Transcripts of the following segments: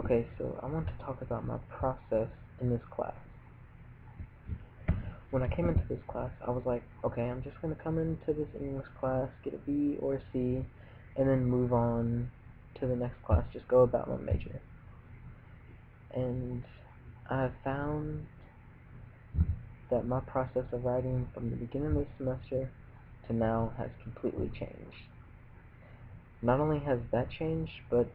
Okay, so I want to talk about my process in this class. When I came into this class, I was like, okay, I'm just going to come into this English class, get a B or a C, and then move on to the next class, just go about my major. And I found that my process of writing from the beginning of the semester to now has completely changed. Not only has that changed, but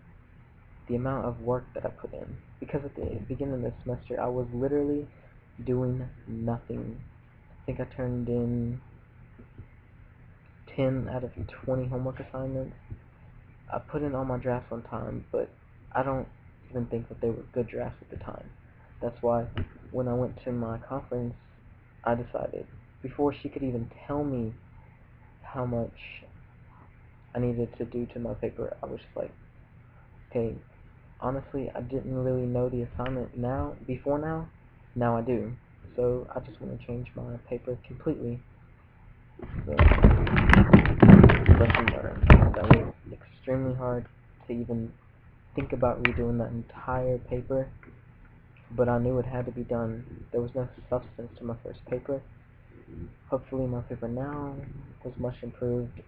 the amount of work that I put in. Because at the beginning of the semester, I was literally doing nothing. I think I turned in 10 out of 20 homework assignments. I put in all my drafts on time, but I don't even think that they were good drafts at the time. That's why when I went to my conference, I decided, before she could even tell me how much I needed to do to my paper, I was just like, okay, honestly, I didn't really know the assignment before now I do. So I just want to change my paper completely. So, lesson learned. That was extremely hard to even think about redoing that entire paper, but I knew it had to be done. There was no substance to my first paper. Hopefully my paper now was much improved.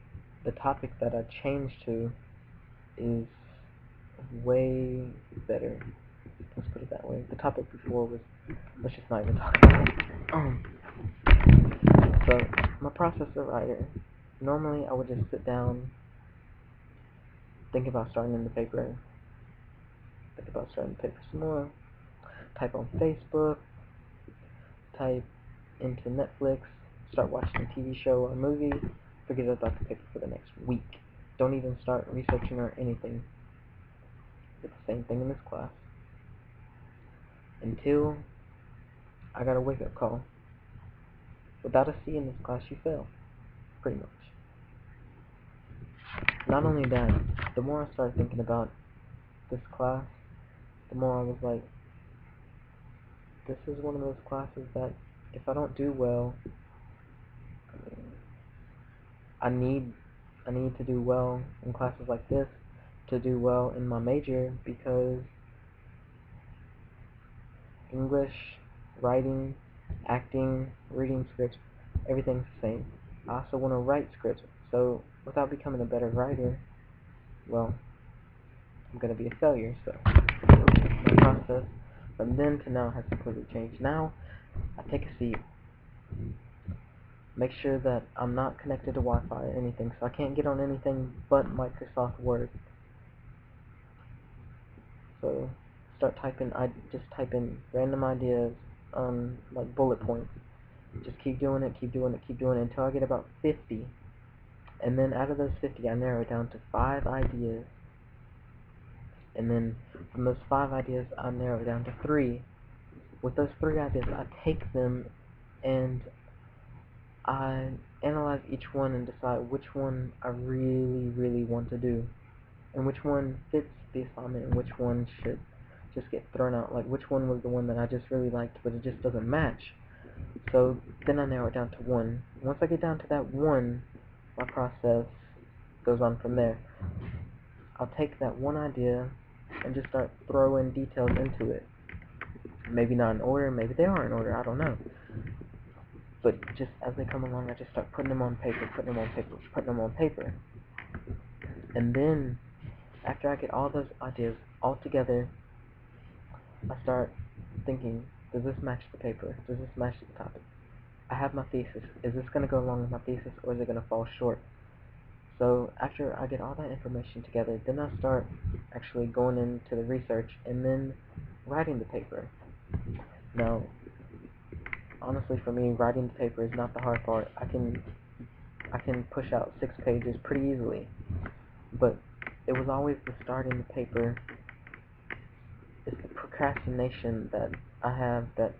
The topic that I changed to is way better. Let's put it that way. The topic before was, let's just not even talk about it. So, my process as a writer. Normally I would just sit down, think about starting in the paper, some more, type on Facebook, type into Netflix, start watching a TV show or a movie, forget about the paper for the next week. Don't even start researching or anything. It's the same thing in this class. Until I got a wake-up call. Without a C in this class, you fail. Pretty much. Not only that, the more I started thinking about this class, the more I was like, this is one of those classes that if I don't do well, I need to do well in classes like this to do well in my major, because English, writing, acting, reading scripts, everything's the same. I also want to write scripts, so without becoming a better writer, well, I'm going to be a failure. So my process from then to now has completely changed. Now I take a seat, make sure that I'm not connected to Wi-Fi or anything, so I can't get on anything but Microsoft Word. So start typing. I just type in random ideas, like bullet points. Just keep doing it until I get about 50. And then out of those 50, I narrow it down to 5 ideas. And then from those 5 ideas, I narrow it down to 3. With those 3 ideas, I take them and I analyze each one and decide which one I really, really want to do, and which one fits the assignment, and which one should just get thrown out. Like, which one was the one that I just really liked, but it just doesn't match. So then I narrow it down to 1. Once I get down to that 1, my process goes on from there. I'll take that one idea and just start throwing details into it. Maybe not in order, maybe they are in order, I don't know. But just as they come along, I just start putting them on paper. And then, after I get all those ideas all together, I start thinking, does this match the paper? Does this match the topic? I have my thesis. Is this going to go along with my thesis, or is it going to fall short? So after I get all that information together, then I start actually going into the research and then writing the paper. Now, honestly, for me, writing the paper is not the hard part. I can push out 6 pages pretty easily. But it was always the starting the paper. It's the procrastination that I have that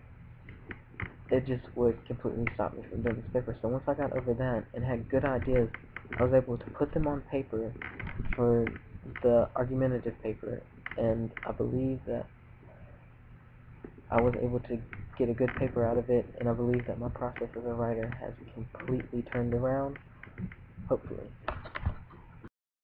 it just would completely stop me from doing this paper. So once I got over that and had good ideas, I was able to put them on paper for the argumentative paper, and I believe that I was able to get a good paper out of it, and I believe that my process as a writer has completely turned around, hopefully.